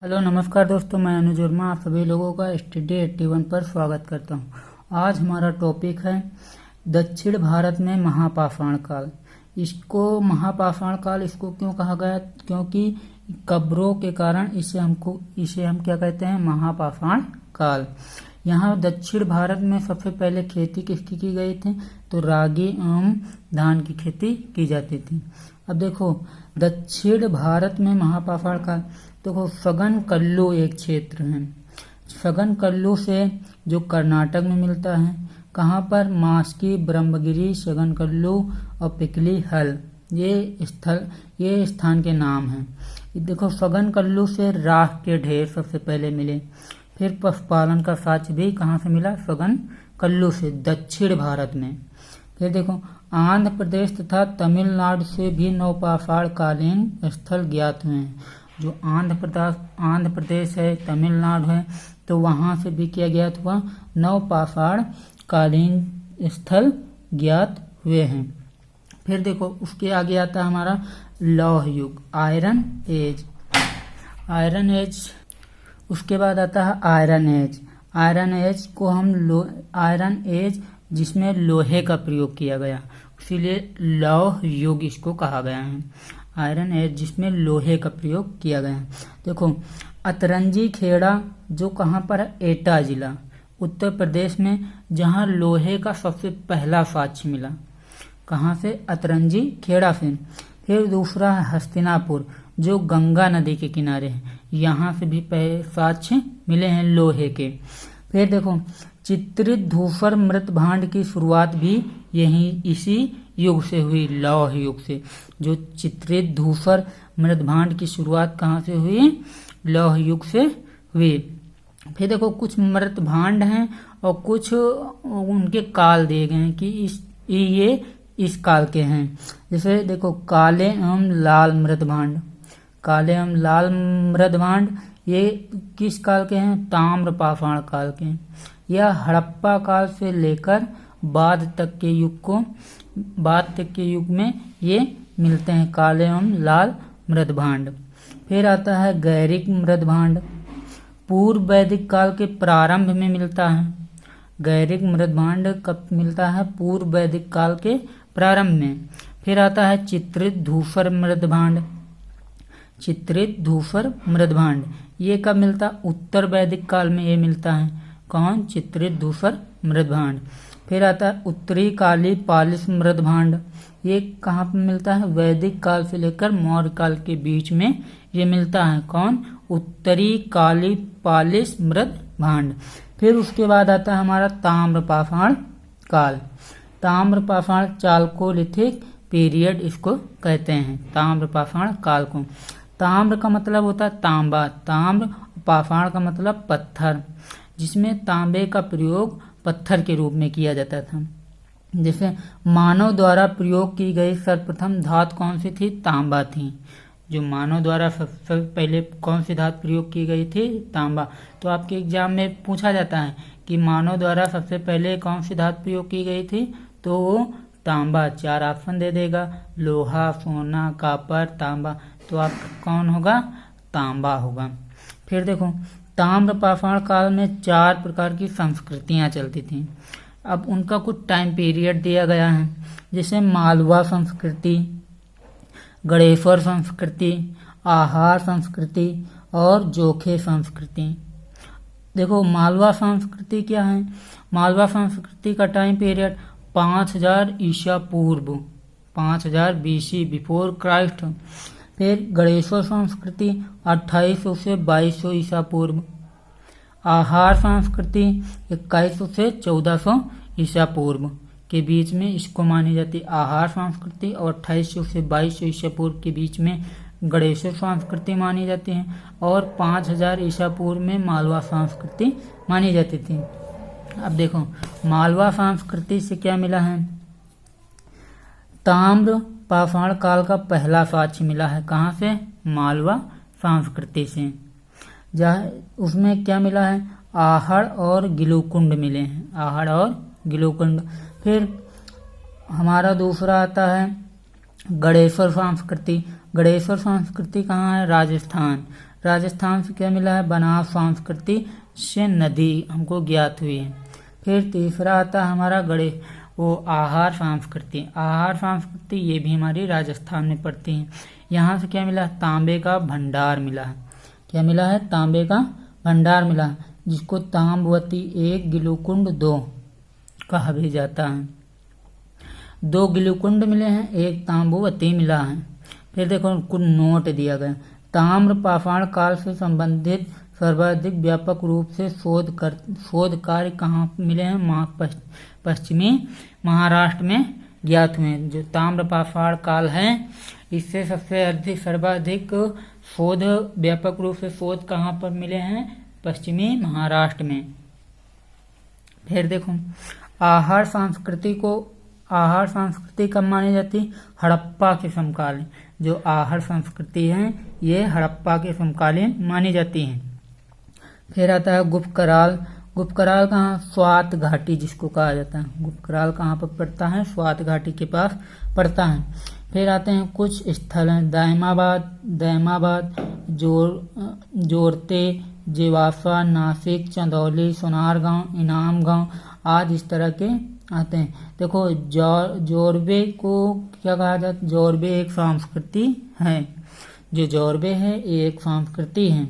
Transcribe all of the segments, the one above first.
Hello नमस्कार दोस्तों, मैं अनुज वर्मा आप सभी लोगों का स्टडी 81 पर स्वागत करता हूं। आज हमारा टॉपिक है दक्षिण भारत में महापाषाण काल। इसको महापाषाण काल इसको क्यों कहा गया? क्योंकि कब्रों के कारण इसे हम क्या कहते हैं? महापाषाण काल। यहाँ दक्षिण भारत में सबसे पहले खेती किसकी की गई थी? तो रागी एवं धान की खेती की जाती थी। अब देखो दक्षिण भारत में महापाषाण काल, देखो सगन कल्लू एक क्षेत्र है। सगन कल्लू से जो कर्नाटक में मिलता है, कहाँ पर? मास्की, ब्रह्मगिरी, सगन कल्लू और पिकली हल, ये स्थान के नाम हैं। देखो सगन कल्लू से राख के ढेर सबसे पहले मिले। फिर पशुपालन का साक्ष्य भी कहाँ से मिला? सगन कल्लू से, दक्षिण भारत में। फिर देखो आंध्र प्रदेश तथा तमिलनाडु से भी नवपाषाण कालीन स्थल ज्ञात हुए हैं। जो आंध्र प्रदेश है, तमिलनाडु है, तो वहां से भी क्या ज्ञात हुआ? नवपाषाण कालीन स्थल ज्ञात हुए हैं। फिर देखो उसके आगे आता है हमारा लौह युग, आयरन एज। आयरन एज उसके बाद आता है आयरन एज। आयरन एज को आयरन एज जिसमें लोहे का प्रयोग किया गया, इसीलिए लौह युग इसको कहा गया है। आयरन एज जिसमें लोहे का प्रयोग किया गया है। देखो अतरंजी खेड़ा जो कहाँ पर है? एटा जिला, उत्तर प्रदेश में, जहाँ लोहे का सबसे पहला साक्ष्य मिला। कहाँ से? अतरंजी खेड़ा से। फिर दूसरा है हस्तिनापुर जो गंगा नदी के किनारे है, यहाँ से भी साक्ष्य मिले हैं लोहे के। फिर देखो चित्रित धूसर मृत भांड की शुरुआत भी इसी युग से हुई, लौह युग से। जो चित्रित धूसर मृत भांड की शुरुआत कहाँ से हुई? लौह युग से हुई। फिर देखो कुछ मृत भांड हैं और कुछ उनके काल दिए गए हैं कि ये इस काल के हैं। जैसे देखो काले एवं लाल मृत भांड, काले एवं लाल मृत भांड ये किस काल के हैं? ताम्रपाषाण काल के हैं। यह हड़प्पा काल से लेकर बाद तक के युग में ये मिलते हैं, काले एवं लाल मृत भांड। फिर आता है गैरिक मृत भांड, पूर्व वैदिक काल के प्रारंभ में मिलता है। गैरिक मृत भांड कब मिलता है? पूर्व वैदिक काल के प्रारंभ में। फिर आता है चित्रित धूसर मृत भांड। चित्रित धूसर मृत भांड ये कब मिलता? उत्तर वैदिक काल में ये मिलता है। कौन? चित्रित धूसर मृत भांड। फिर आता है उत्तरी काली पालिश मृत भांड, ये कहाँ पर मिलता है? वैदिक काल से लेकर मौर्य काल के बीच में ये मिलता है। कौन? उत्तरी काली पालिश मृत भांड। फिर उसके बाद आता है हमारा ताम्रपाषाण काल। ताम्रपाषाण चाल्कोलिथिक पीरियड इसको कहते हैं, ताम्रपाषाण काल को। ताम्र का मतलब होता है तांबा, ताम्र, पाषाण का मतलब पत्थर, जिसमें तांबे का प्रयोग पत्थर के रूप में किया जाता था। जैसे मानव द्वारा प्रयोग की गई सर्वप्रथम धातु कौन सी थी? तांबा थी। जो मानव द्वारा सबसे पहले कौन सी धातु प्रयोग की गई थी? तांबा। तो आपके एग्जाम में पूछा जाता है कि मानव द्वारा सबसे पहले कौन सी धातु प्रयोग की गई थी? तो वो तांबा। 4 ऑप्शन दे देगा, लोहा, सोना, कॉपर, तांबा। तो आपका कौन होगा? तांबा होगा। फिर देखो ताम्रपाषाण काल में 4 प्रकार की संस्कृतियां चलती थीं। अब उनका कुछ टाइम पीरियड दिया गया है, जैसे मालवा संस्कृति, गणेश्वर संस्कृति, आहार संस्कृति और जोखे संस्कृति। देखो मालवा संस्कृति क्या है? मालवा संस्कृति का टाइम पीरियड 5000 ईसा पूर्व, 5000 BC, बिफोर क्राइस्ट। फिर गणेश्वर संस्कृति 2800 से 2200 ईसा पूर्व। आहार संस्कृति 2100 से 1400 ईसा पूर्व के बीच में इसको मानी जाती है आहार संस्कृति, और 2800 से 2200 ईसा पूर्व के बीच में गणेश्वर संस्कृति मानी जाती है, और 5000 ईसा पूर्व में मालवा संस्कृति मानी जाती थी। अब देखो मालवा संस्कृति से क्या मिला है? ताम्र पाषाण काल का पहला साक्ष्य मिला है। कहाँ से? मालवा संस्कृति से। जहाँ उसमें क्या मिला है? आहड़ और गिलुकुंड मिले हैं, आहड़ और गिलुकुंड। फिर हमारा दूसरा आता है गणेश्वर संस्कृति। गणेश्वर संस्कृति कहाँ है? राजस्थान। राजस्थान से क्या मिला है, बनास संस्कृति से नदी हमको ज्ञात हुई है। फिर तीसरा आता है हमारा वो आहार संस्कृति। आहार संस्कृति ये भी हमारी राजस्थान में पड़ती है। यहाँ से क्या मिला, तांबे का भंडार मिला है। क्या मिला है, तांबे का भंडार मिला है, जिसको ताम्रवती 1 गिलुकुंड 2 कहा भी जाता है। 2 गिलुकुंड मिले हैं, 1 ताम्रवती मिला है। फिर देखो कुछ नोट दिया गया। ताम्र पाषाण काल से संबंधित सर्वाधिक व्यापक रूप से शोध कार्य कहाँ मिले हैं, पश्चिमी महाराष्ट्र में ज्ञात हुए। जो ताम्र पाषाण काल है, इससे सबसे अधिक सर्वाधिक शोध व्यापक रूप से शोध कहाँ पर मिले हैं, पश्चिमी महाराष्ट्र में। फिर देखो आहार संस्कृति कब मानी जाती, हड़प्पा के समकालीन। जो आहार संस्कृति है ये हड़प्पा के समकालीन मानी जाती है। फिर आता है गुप्त कराल। गुप्त कराल कहाँ, स्वात घाटी जिसको कहा जाता है। गुप्त कराल कहाँ पर पड़ता है, स्वात घाटी के पास पड़ता है। फिर आते हैं कुछ स्थल हैं, दैमाबाद, जोरते, जेवासा, नासिक, चंदौली, सोनारगांव, इनाम गांव आदि इस तरह के आते हैं। देखो जोरबे को क्या कहा जाता है, जोरबे एक संस्कृति है। जो जोरबे है ये एक संस्कृति है।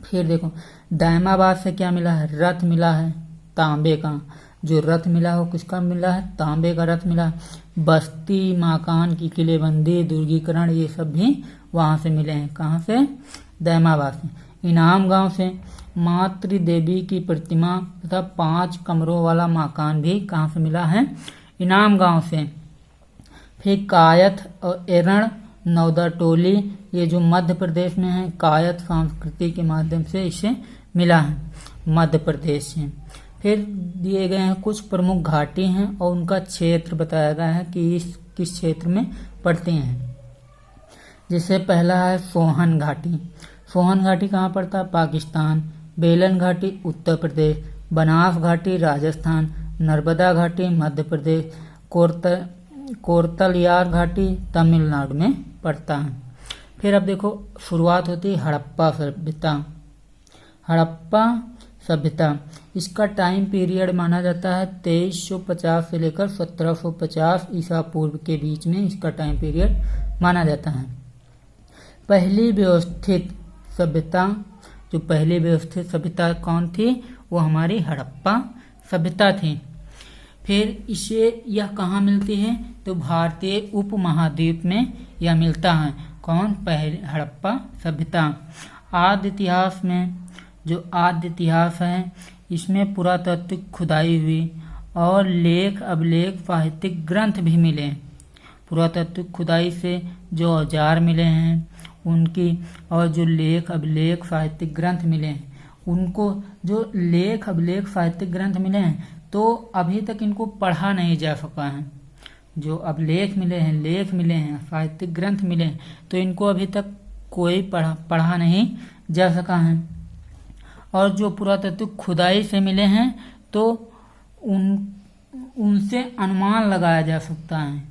फिर देखो दायमाबाद से क्या मिला है, रथ मिला है तांबे का। जो रथ मिला हो किसका मिला है, तांबे का रथ मिला। बस्ती, माकान की किलेबंदी, दुर्गीकरण ये सब भी वहां से मिले हैं। कहाँ से, दायमाबाद से। इनाम गांव से मातृ देवी की प्रतिमा तथा 5 कमरों वाला मकान भी कहाँ से मिला है, इनाम गांव से। फिर कायथ और एरण नौदा टोली, ये जो मध्य प्रदेश में है, कायथ संस्कृति के माध्यम से इसे मिला है मध्य प्रदेश से। फिर दिए गए हैं कुछ प्रमुख घाटी हैं और उनका क्षेत्र बताया गया है कि इस किस क्षेत्र में पड़ते हैं। जैसे पहला है सोहन घाटी। सोहन घाटी कहाँ पड़ता है, पाकिस्तान। बेलन घाटी उत्तर प्रदेश। बनास घाटी राजस्थान। नर्मदा घाटी मध्य प्रदेश। कोरतलयार घाटी तमिलनाडु में पड़ता है। फिर अब देखो शुरुआत होती है हड़प्पा सभ्यता। हड़प्पा सभ्यता इसका टाइम पीरियड माना जाता है 2350 से लेकर 1750 ईसा पूर्व के बीच में इसका टाइम पीरियड माना जाता है। पहली व्यवस्थित सभ्यता कौन थी, वो हमारी हड़प्पा सभ्यता थी। फिर इसे यह कहाँ मिलती है, तो भारतीय उपमहाद्वीप में यह मिलता है। कौन, पहले हड़प्पा सभ्यता। आद्य इतिहास में जो आद्य इतिहास है इसमें पुरातात्विक खुदाई हुई और लेख अभिलेख साहित्यिक ग्रंथ भी मिले। पुरातात्विक खुदाई से जो औजार मिले हैं उनकी और जो लेख अभिलेख साहित्यिक ग्रंथ मिले हैं उनको, जो लेख अभिलेख साहित्यिक ग्रंथ मिले हैं तो अभी तक इनको पढ़ा नहीं जा सका है। जो अब लेख मिले हैं, लेख मिले हैं, साहित्यिक ग्रंथ मिले हैं तो इनको अभी तक कोई पढ़ा नहीं जा सका है। और जो पुरातात्विक खुदाई से मिले हैं तो उनसे अनुमान लगाया जा सकता है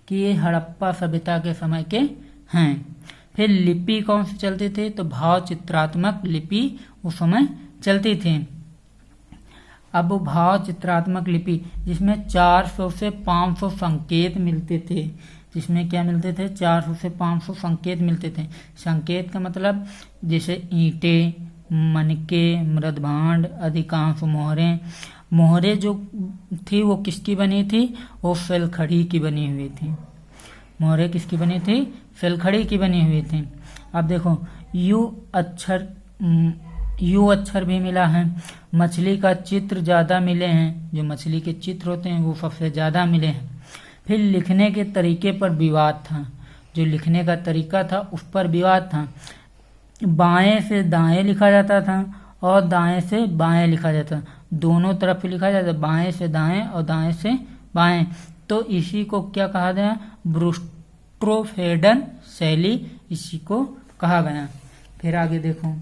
कि ये हड़प्पा सभ्यता के समय के हैं। फिर लिपि कौन से चलते थे, तो भाव चित्रात्मक लिपि उस समय चलती थी। अब भाव चित्रात्मक लिपि जिसमें 400 से 500 संकेत मिलते थे। जिसमें क्या मिलते थे, 400 से 500 संकेत मिलते थे। संकेत का मतलब जैसे ईंटें, मनके, मृदभांड, अधिकांश मोहरे जो थी वो किसकी बनी थी, वो फिलखड़ी की बनी हुई थी। मोहरे किसकी बनी थी, फिलखड़ी की बनी हुई थी। अब देखो यू अक्षर भी मिला है। मछली का चित्र ज्यादा मिले हैं, जो मछली के चित्र होते हैं वो सबसे ज्यादा मिले हैं। फिर लिखने के तरीके पर विवाद था। जो लिखने का तरीका था उस पर विवाद था। बाएं से दाएं लिखा जाता था और दाएं से बाएं लिखा जाता था। दोनों तरफ लिखा जाता था, बाएं से दाएं और दाएं से बाएं। तो इसी को क्या कहा गया, ब्रूस्ट्रोफेडन शैली इसी को कहा गया। फिर आगे देखो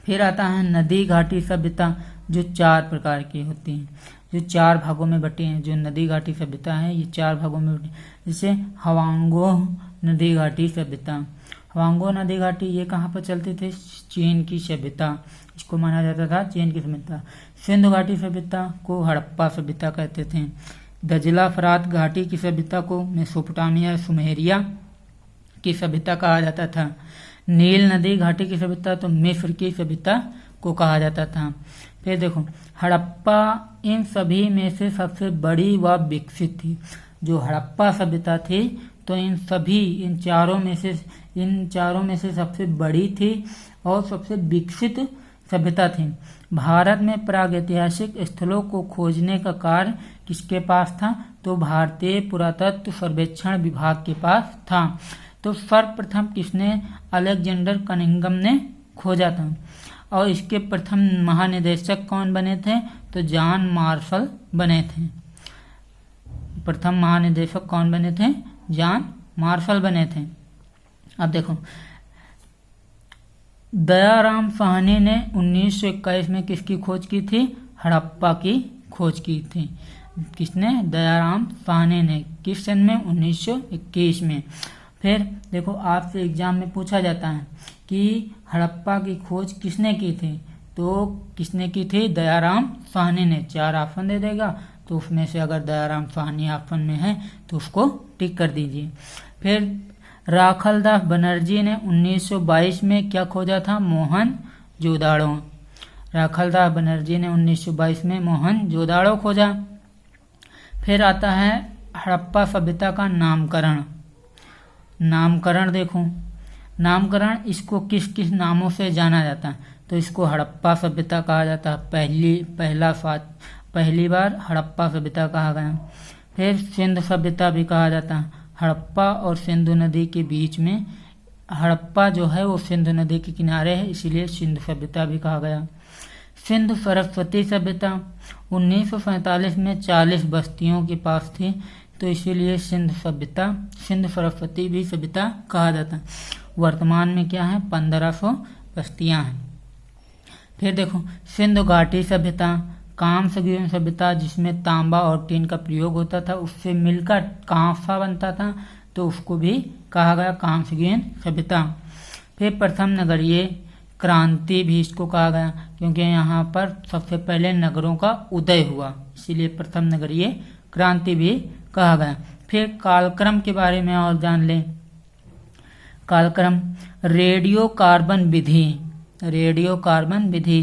फिर आता है नदी घाटी सभ्यता जो 4 प्रकार की होती है। जो 4 भागों में बटे हैं। जो नदी घाटी सभ्यता है ये 4 भागों में बटे, जैसे हवांगो नदी घाटी सभ्यता। हवांगो नदी घाटी ये कहाँ पर चलते थे? चीन की सभ्यता, इसको माना जाता था चीन की सभ्यता। सिंधु घाटी सभ्यता को हड़प्पा सभ्यता कहते थे। दजला फरात घाटी की सभ्यता को मेसोपोटामिया सुमेरिया की सभ्यता कहा जाता था। नील नदी घाटी की सभ्यता तो मिस्र की सभ्यता को कहा जाता था। फिर देखो हड़प्पा इन सभी में से सबसे बड़ी व विकसित थी। जो हड़प्पा सभ्यता थी तो इन चारों में से सबसे बड़ी थी और सबसे विकसित सभ्यता थी। भारत में प्रागैतिहासिक स्थलों को खोजने का कार्य किसके पास था? तो भारतीय पुरातत्व सर्वेक्षण विभाग के पास था। तो सर्वप्रथम किसने? अलेक्जेंडर कनिंघम ने खोजा था। और इसके प्रथम महानिदेशक कौन बने थे? तो जॉन मार्शल बने थे। प्रथम महानिदेशक कौन बने थे? जॉन मार्शल बने थे। अब देखो दयाराम साहनी ने 1921 में किसकी खोज की थी? हड़प्पा की खोज की थी। किसने? दयाराम साहनी ने। किस सन में? 1921 में। फिर देखो आपसे एग्जाम में पूछा जाता है कि हड़प्पा की खोज किसने की थी? तो किसने की थी? दयाराम साहनी ने। 4 ऑप्शन दे देगा तो उसमें से अगर दयाराम साहनी ऑप्शन में है तो उसको टिक कर दीजिए। फिर राखलदास बनर्जी ने 1922 में क्या खोजा था? मोहनजोदाड़ो। राखलदास बनर्जी ने 1922 में मोहनजोदाड़ो खोजा। फिर आता है हड़प्पा सभ्यता का नामकरण। नामकरण देखो, नामकरण इसको किस किस नामों से जाना जाता है? तो इसको हड़प्पा सभ्यता कहा जाता है। पहली बार हड़प्पा सभ्यता कहा गया। फिर सिंधु सभ्यता भी कहा जाता है। हड़प्पा और सिंधु नदी के बीच में, हड़प्पा जो है वो सिंधु नदी के किनारे है, इसीलिए सिंधु सभ्यता भी कहा गया। सिंधु सरस्वती सभ्यता 1947 में 40 बस्तियों के पास थी, तो इसीलिए सिंधु सरस्वती भी सभ्यता कहा जाता है। वर्तमान में क्या है? 1500 बस्तियां हैं। फिर देखो सिंधु घाटी सभ्यता, कांस्य सभ्यता जिसमें तांबा और टीन का प्रयोग होता था, उससे मिलकर कांसा बनता था, तो उसको भी कहा गया कांस्य सभ्यता। फिर प्रथम नगरीय क्रांति भी इसको कहा गया, क्योंकि यहाँ पर सबसे पहले नगरों का उदय हुआ, इसीलिए प्रथम नगरीय क्रांति भी कहा गया। फिर कालक्रम के बारे में और जान लें। कालक्रम रेडियो कार्बन विधि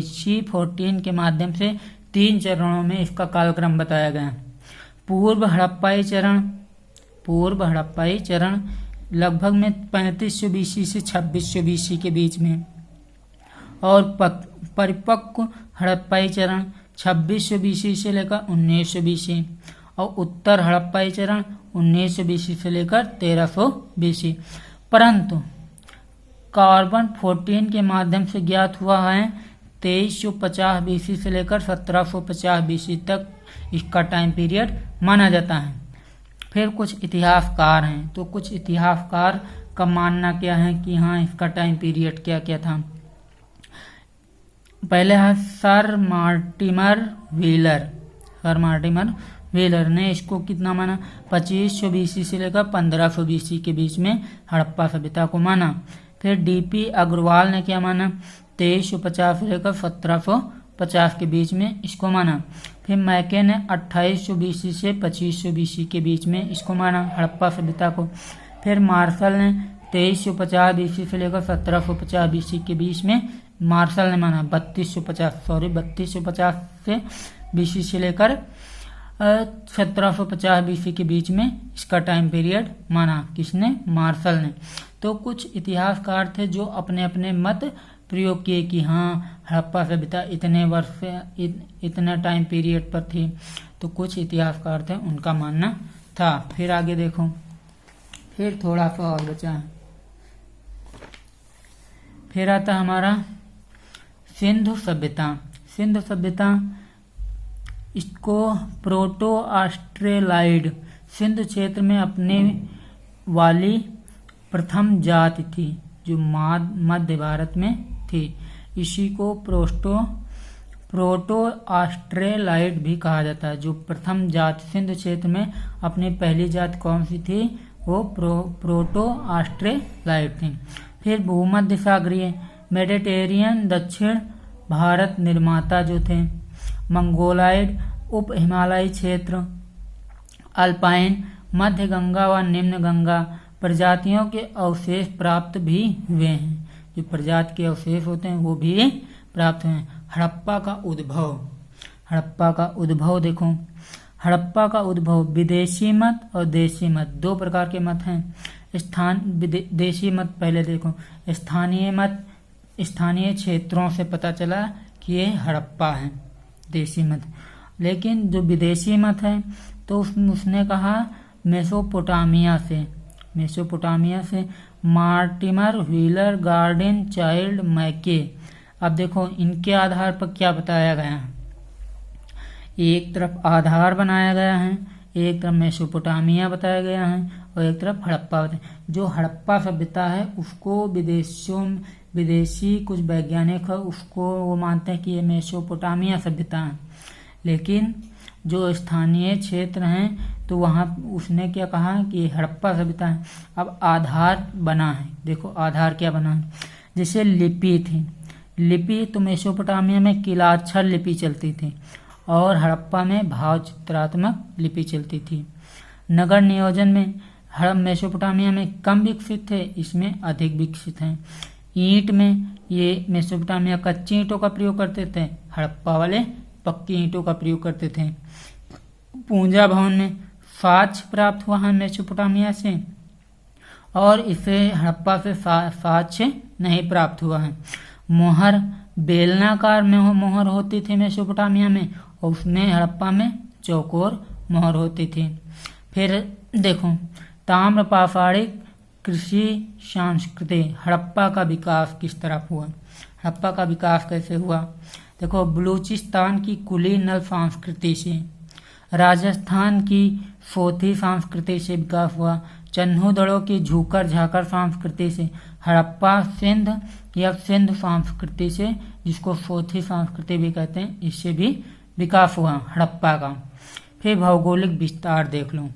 C14 के माध्यम से 3 चरणों में इसका कालक्रम बताया गया। पूर्व हड़प्पाई चरण लगभग में 3500 BC से 2600 BC के बीच में, और परिपक्व हड़प्पाई चरण 2600 BC से लेकर 1900 BC, और उत्तर हड़प्पाई चरण 1900 BC से लेकर 1300 BC। परंतु कार्बन 14 के माध्यम से ज्ञात हुआ है 2350 BC से लेकर 1750 BC तक इसका टाइम पीरियड माना जाता है। फिर कुछ इतिहासकार हैं, तो कुछ इतिहासकार का मानना क्या है कि हाँ इसका टाइम पीरियड क्या क्या था। पहले है सर मार्टिमर व्हीलर ने इसको कितना माना? 2500 BC से लेकर 1500 BC के बीच में हड़प्पा सभ्यता को माना। फिर DP अग्रवाल ने क्या माना? 2350 से लेकर 1750 के बीच में इसको माना। फिर मैके ने 2800 BC से 2500 BC के बीच में इसको माना हड़प्पा सभ्यता को। फिर मार्शल ने 2350 BC से लेकर 1750 BC के बीच में मार्शल ने माना। 3250 से BC से लेकर 1750 BC के बीच में इसका टाइम पीरियड माना। किसने? मार्शल ने। तो कुछ इतिहासकार थे जो अपने अपने मत प्रयोग किए कि हाँ हड़प्पा सभ्यता इतने वर्ष से इतना टाइम पीरियड पर थी, तो कुछ इतिहासकार थे उनका मानना था। फिर आगे देखो, फिर थोड़ा सा और बचा है। फिर आता हमारा सिंधु सभ्यता इसको प्रोटो ऑस्ट्रेलाइड सिंधु क्षेत्र में अपने वाली प्रथम जाति थी जो मध्य भारत में थी। इसी को प्रोटो ऑस्ट्रेलाइट भी कहा जाता है। जो प्रथम जाति सिंधु क्षेत्र में अपनी पहली जाति कौन सी थी, वो प्रोटो ऑस्ट्रेलाइट थी। फिर भूमध्य सागरीय मेडिटेरियन दक्षिण भारत निर्माता जो थे, मंगोलाइड उप हिमालयी क्षेत्र, अल्पाइन मध्य गंगा व निम्न गंगा प्रजातियों के अवशेष प्राप्त भी हुए हैं। जो प्रजाति के अवशेष होते हैं वो भी प्राप्त हुए हैं। हड़प्पा का उद्भव देखो, हड़प्पा का उद्भव विदेशी मत और देशी मत, दो प्रकार के मत हैं। देशी मत पहले देखो, स्थानीय क्षेत्रों से पता चला कि ये हड़प्पा है, देशी मत। लेकिन जो विदेशी मत है तो उसने कहा मेसोपोटामिया से मार्टिमर, व्हीलर, गार्डिन, चाइल्ड, मैके। अब देखो इनके आधार पर क्या बताया गया है। एक तरफ आधार बनाया गया है, एक तरफ मेसोपोटामिया बताया गया है और एक तरफ हड़प्पा बताया। जो हड़प्पा सभ्यता है उसको विदेशी कुछ वैज्ञानिक है उसको वो मानते हैं कि ये मेसोपोटामिया सभ्यता है। लेकिन जो स्थानीय क्षेत्र हैं तो वहाँ उसने क्या कहा कि हड़प्पा सभ्यता है। अब आधार बना है, देखो आधार क्या बना है। जैसे लिपि थी, लिपि तो मेसोपोटामिया में किलाक्षर लिपि चलती थी और हड़प्पा में भाव चित्रात्मक लिपि चलती थी। नगर नियोजन में मेसोपोटामिया में कम विकसित थे, इसमें अधिक विकसित हैं। ईंट में ये मेसोपोटामिया कच्ची ईंटों का प्रयोग करते थे, हड़प्पा वाले पक्की ईंटों का प्रयोग करते थे। पूजा भवन में साक्ष्य प्राप्त हुआ है मेसोपोटामिया से और इसे हड़प्पा से साक्ष्य नहीं प्राप्त हुआ है। मोहर बेलनाकार में मोहर होती थी मेसोपोटामिया में और उसमें हड़प्पा में चौकोर मोहर होती थी। फिर देखो ताम्र पाषाणिक कृषि संस्कृति, हड़प्पा का विकास किस तरह हुआ, हड़प्पा का विकास कैसे हुआ। देखो बलूचिस्तान की कुली नल संस्कृति से, राजस्थान की फोथी संस्कृति से विकास हुआ, चन्हू दड़ों की झूकर झाकर संस्कृति से, हड़प्पा सिंध या सिंध संस्कृति से जिसको फोथी संस्कृति भी कहते हैं, इससे भी विकास हुआ हड़प्पा का। फिर भौगोलिक विस्तार देख लो,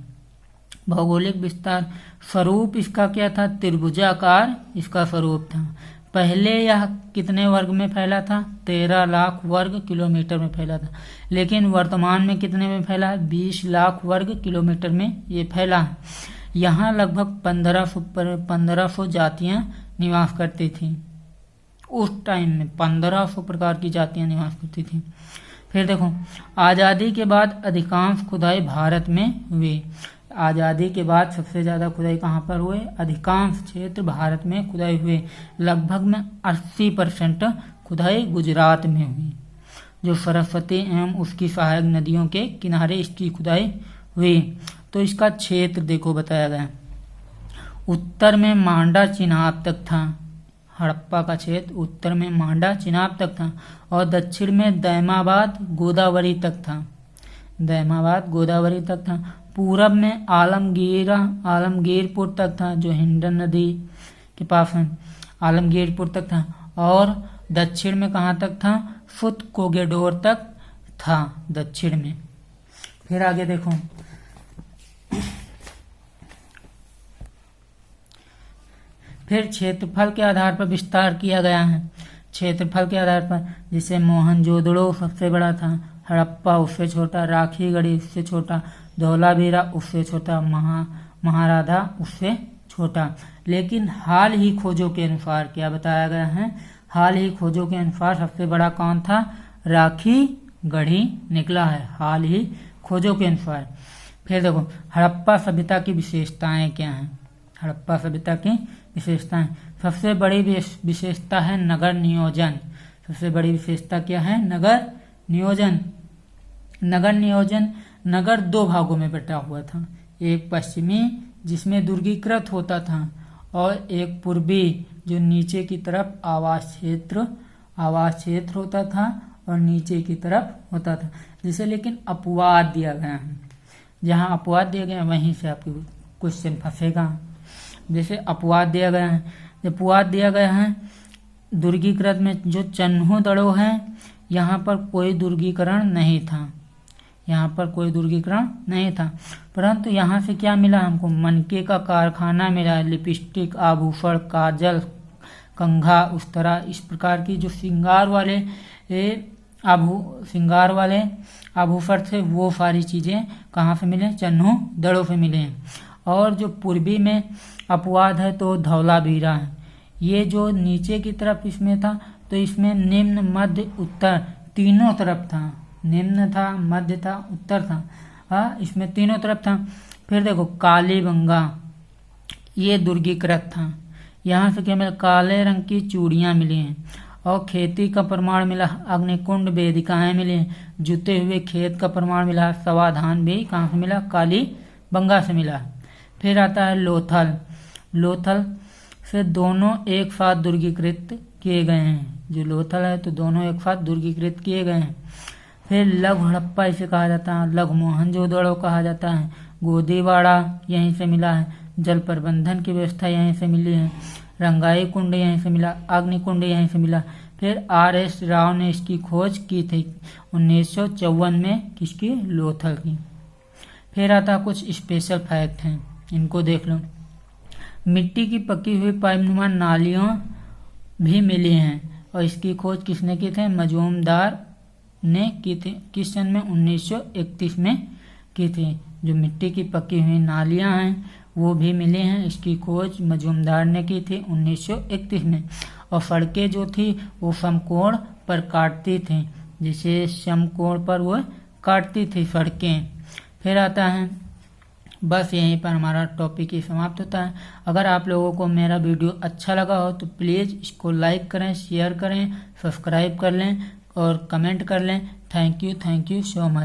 भौगोलिक विस्तार स्वरूप इसका क्या था, त्रिभुजाकार इसका स्वरूप था। पहले यह कितने वर्ग में फैला था, 13 लाख वर्ग किलोमीटर में फैला था, लेकिन वर्तमान में कितने में फैला है, 20 लाख वर्ग किलोमीटर में ये फैला है। यहाँ लगभग 1500 जातियां निवास करती थी। उस टाइम में 1500 प्रकार की जातियां निवास करती थी। फिर देखो आज़ादी के बाद अधिकांश खुदाई भारत में हुई। आज़ादी के बाद सबसे ज़्यादा खुदाई कहाँ पर हुए, अधिकांश क्षेत्र भारत में खुदाई हुए। लगभग में 80% खुदाई गुजरात में हुई। जो सरस्वती एवं उसकी सहायक नदियों के किनारे इसकी खुदाई हुई। तो इसका क्षेत्र देखो बताया गया, उत्तर में मांडा चिनाब तक था, हड़प्पा का क्षेत्र उत्तर में मांडा चिनाब तक था और दक्षिण में दैमाबाद गोदावरी तक था, दैमाबाद गोदावरी तक था। पूरब में आलमगीरपुर तक था जो हिंडन नदी के पास है, आलमगीरपुर तक था। और दक्षिण में कहाँ तक था, फुत कोगेडोर तक था दक्षिण में। फिर आगे देखो फिर क्षेत्रफल के आधार पर विस्तार किया गया है। क्षेत्रफल के आधार पर जिसे मोहनजोदड़ो सबसे बड़ा था, हड़प्पा उससे छोटा, राखीगढ़ी उससे छोटा, धौलावीरा उससे छोटा, महाराधा उससे छोटा। लेकिन हाल ही खोजों के अनुसार क्या बताया गया है, हाल ही खोजों के अनुसार सबसे बड़ा कौन था, राखीगढ़ी निकला है हाल ही खोजों के अनुसार। फिर देखो हड़प्पा सभ्यता की विशेषताएं क्या हैं, हड़प्पा सभ्यता की विशेषताएं, सबसे बड़ी विशेषता है नगर नियोजन। सबसे बड़ी विशेषता क्या है, नगर नियोजन। नगर नियोजन, नगर दो भागों में बटा हुआ था, एक पश्चिमी जिसमें दुर्गीकृत होता था और एक पूर्वी जो नीचे की तरफ आवास क्षेत्र होता था और नीचे की तरफ होता था, जिसे लेकिन अपवाद दिया गया है। जहाँ अपवाद दिया गया वहीं से आपकी क्वेश्चन फंसेगा। जैसे अपवाद दिया गया है, अपवाद दिया गया है दुर्गीकृत में जो चन्हू दड़ो है यहाँ पर कोई दुर्गीकरण नहीं था, यहाँ पर कोई दुर्गीकरण नहीं था। परंतु यहाँ से क्या मिला हमको, मनके का कारखाना मिला, लिपस्टिक, आभूषण, काजल, कंघा, उस्तरा, इस प्रकार की जो श्रृंगार वाले आभूषण थे वो सारी चीज़ें कहाँ से मिले, चन्हू दड़ों से मिले हैं। और जो पूर्वी में अपवाद है तो धौलावीरा है। ये जो नीचे की तरफ इसमें था तो इसमें निम्न, मध्य, उत्तर तीनों तरफ था, निम्न था, मध्य था, उत्तर था, इसमें तीनों तरफ था। फिर देखो कालीबंगा, ये दुर्गीकृत था। यहाँ से क्या मिला, काले रंग की चूड़ियाँ मिली हैं और खेती का प्रमाण मिला, अग्निकुंड वेदिकाएं मिली हैं, जुते हुए खेत का प्रमाण मिला, समाधान भी कहाँ से मिला, कालीबंगा से मिला। फिर आता है लोथल, लोथल से दोनों एक साथ दुर्गीकृत किए गए हैं, जो लोथल है तो दोनों एक साथ दुर्गीकृत किए गए हैं। फिर लघु हड़प्पा इसे कहा जाता है, लघु मोहनजोदड़ो कहा जाता है, गोदीवाड़ा यहीं से मिला है, जल प्रबंधन की व्यवस्था यहीं से मिली है, रंगाई कुंड यहीं से मिला, अग्निकुंड यहीं से मिला। फिर R.S. राव ने इसकी खोज की थी 1954 में, किसकी, लोथल की। फिर आता कुछ स्पेशल फैक्ट हैं, इनको देख लो। मिट्टी की पकी हुई पाइपनुमा नालियों भी मिली हैं और इसकी खोज किसने की थी, मजूमदार ने की थी। किस सन में, 1931 में की थी। जो मिट्टी की पकी हुई नालियां हैं वो भी मिली हैं, इसकी खोज मजूमदार ने की थी 1931 में। और सड़कें जो थी वो समकोण पर काटती थी, जिसे समकोण पर वो काटती थी सड़कें। फिर आता है, बस यहीं पर हमारा टॉपिक ही समाप्त होता है। अगर आप लोगों को मेरा वीडियो अच्छा लगा हो तो प्लीज़ इसको लाइक करें, शेयर करें, सब्सक्राइब कर लें और कमेंट कर लें। Thank you so much.